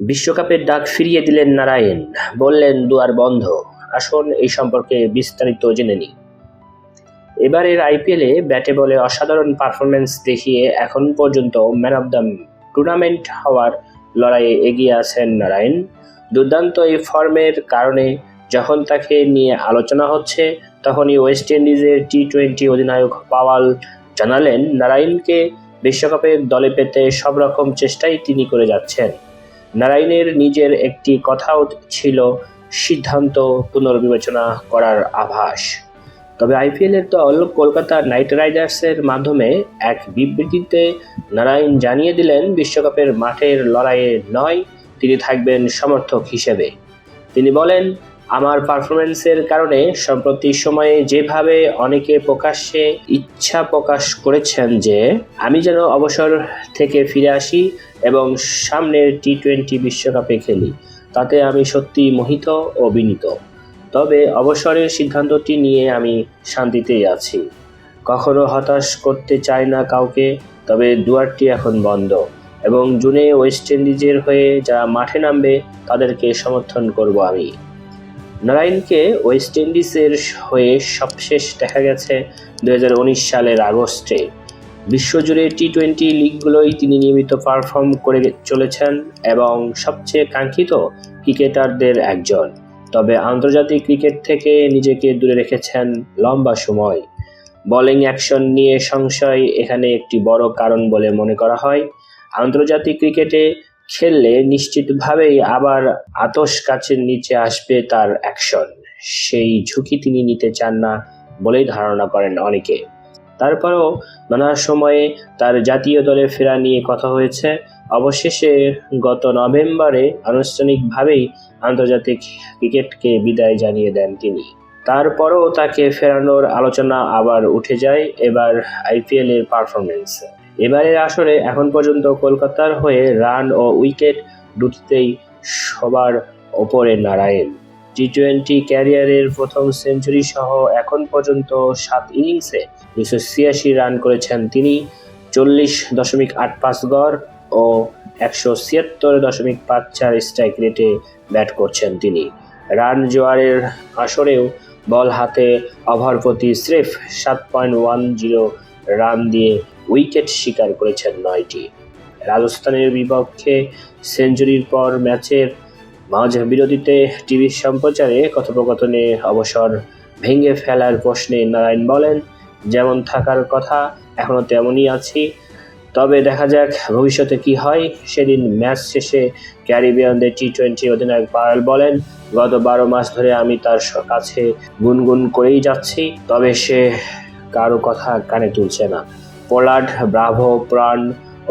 বিশ্বকাপের ডাক ফিরিয়ে দিলেন নারাইন, বললেন দুয়ার বন্ধ। আসুন এই সম্পর্কে বিস্তারিত জেনে নিই। এবারের আইপিএলে ব্যাটে বলে অসাধারণ পারফরম্যান্স দেখিয়ে এখন পর্যন্ত ম্যান অব দ্য টুর্নামেন্ট হওয়ার লড়াইয়ে এগিয়ে আছেন নারাইন। দুর্দান্ত এই ফর্মের কারণে যখন তাকে নিয়ে আলোচনা হচ্ছে, তখনই ওয়েস্ট ইন্ডিজের টি-20 অধিনায়ক পাওয়াল জানালেন, নারাইনকে বিশ্বকাপের দলে পেতে সব রকম চেষ্টাই তিনি করে যাচ্ছেন। নারাইনের নিজের একটি কথাও ছিল সিদ্ধান্ত পুনর্বিবেচনা করার আভাস। তবে আইপিএলের দল কলকাতা নাইট রাইডার্সের মাধ্যমে এক বিবৃতিতে নারাইন জানিয়ে দিলেন, বিশ্বকাপের মাঠের লড়াইয়ে নয়, তিনি থাকবেন সমর্থক হিসেবে। তিনি বলেন, আমার পারফরম্যান্সের কারণে সম্প্রতি সময়ে যেভাবে অনেকে প্রকাশ্যে ইচ্ছা প্রকাশ করেছেন যে আমি যেন অবসর থেকে ফিরে আসি এবং সামনের টি-20 বিশ্বকাপে খেলি, তাতে আমি সত্যি মোহিত ও বিনীত। তবে অবসরের সিদ্ধান্তটি নিয়ে আমি শান্তিতেই আছি। কখনো হতাশ করতে চাই না কাউকে, তবে দুয়ারটি এখন বন্ধ এবং জুনে ওয়েস্ট ইন্ডিজের হয়ে যারা মাঠে নামবে তাদেরকে সমর্থন করব আমি। নারাইনকে ওয়েস্ট ইন্ডিজের হয়ে সবশেষ দেখা গেছে 2019 সালের আগস্টে। বিশ্বজুড়ে টি-20 লিগগুলোই তিনি নিয়মিত পারফর্ম করে চলেছেন এবং সবচেয়ে কাঙ্ক্ষিত ক্রিকেটারদের একজন। তবে আন্তর্জাতিক ক্রিকেট থেকে নিজেকে দূরে রেখেছেন লম্বা সময়। বোলিং অ্যাকশন নিয়ে সংশয় এখানে একটি বড় কারণ বলে মনে করা হয়। আন্তর্জাতিক ক্রিকেটে খেললে নিশ্চিতভাবেই আবার আতশ কাচের নিচে আসবে তার অ্যাকশন। সেই ঝুঁকি তিনি নিতে চান না বলেই ধারণা করেন অনেকে। তারপরও নানা সময়ে তার জাতীয় দলে ফেরা নিয়ে কথা হয়েছে। অবশেষে গত নভেম্বরে আনুষ্ঠানিকভাবেই আন্তর্জাতিক ক্রিকেটকে বিদায় জানিয়ে দেন তিনি। তারপরও তাকে ফেরানোর আলোচনা আবার উঠে যায় এবার আইপিএলের পারফরম্যান্সে। এবারের আসরে এখন পর্যন্ত কলকাতার হয়ে রান ও উইকেট দুটিতেই সবার ওপরে নারাইন। টি-20 ক্যারিয়ারের প্রথম সেঞ্চুরি সহ এখন পর্যন্ত 7 ইনিংসে 286 রান করেছেন তিনি। 40.85 গড় ও 176.54 স্ট্রাইক রেটে ব্যাট করছেন তিনি। রান জোয়ারের আসরেও বল হাতে ওভার প্রতি স্রেফ 7.10 রান দিয়ে উইকেট শিকার করেছেন 9টি। রাজস্থানের বিপক্ষে সেঞ্চুরির পর ম্যাচের মাঝ বিরতিতে টিভি সম্প্রচারে কথোপকথনে অবসর ভেঙে ফেলার প্রশ্নে নারাইন বলেন, যেমন থাকার কথা এখনো তেমনই আছি, তবে দেখা যাক ভবিষ্যতে কি হয়। সেদিন ম্যাচ শেষে ক্যারিবিয়ানদের টি-20 অধিনায়ক পাওয়েল বলেন, গত 12 মাস ধরে আমি তার কাছে গুনগুন করেই যাচ্ছি, তবে সে কারো কথা কানে তুলছে না। পোলার্ড, ব্রাভো, প্রাণ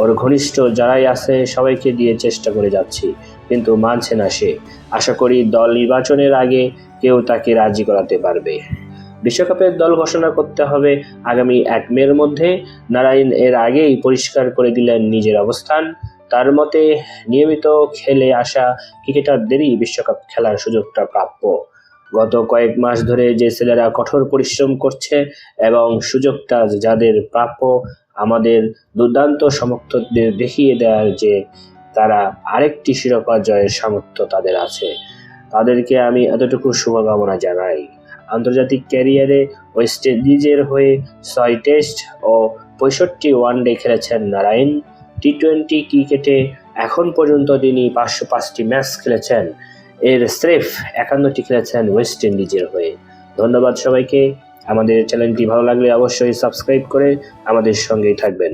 ওর ঘনিষ্ঠ যারাই আছে সবাইকে দিয়ে চেষ্টা করে যাচ্ছি, কিন্তু মানছে না সে। আশা করি দল নির্বাচনের আগে কেউ তাকে রাজি করাতে পারবে। বিশ্বকাপের দল ঘোষণা করতে হবে আগামী 1 মের মধ্যে। নারাইন এর আগেই পরিষ্কার করে দিলেন নিজের অবস্থান। তার মতে, নিয়মিত খেলে আসা ক্রিকেটারদেরই বিশ্বকাপ খেলার সুযোগটা প্রাপ্য। গত কয়েক মাস ধরে যে ছেলেরা কঠোর পরিশ্রম করছে এবং সুযোগটা যাদের প্রাপ্য, আমাদের দুর্দান্ত সমর্থকদের দেখিয়ে দেওয়ার যে তারা আরেকটি শিরোপা জয়ের সামর্থ্য তাদের আছে, তাদেরকে আমি এতটুকু শুভকামনা জানাই। আন্তর্জাতিক ক্যারিয়ারে ওয়েস্ট ইন্ডিজের হয়ে 6 টেস্ট ও 65 ওয়ানডে খেলেছেন নারাইন। টি-20 ক্রিকেটে এখন পর্যন্ত তিনি 505টি ম্যাচ খেলেছেন, এর স্রেফ 51টি খেলেছেন ওয়েস্ট ইন্ডিজের হয়ে। ধন্যবাদ সবাইকে। আমাদের চ্যানেলটি ভালো লাগলে অবশ্যই সাবস্ক্রাইব করে আমাদের সঙ্গেই থাকবেন।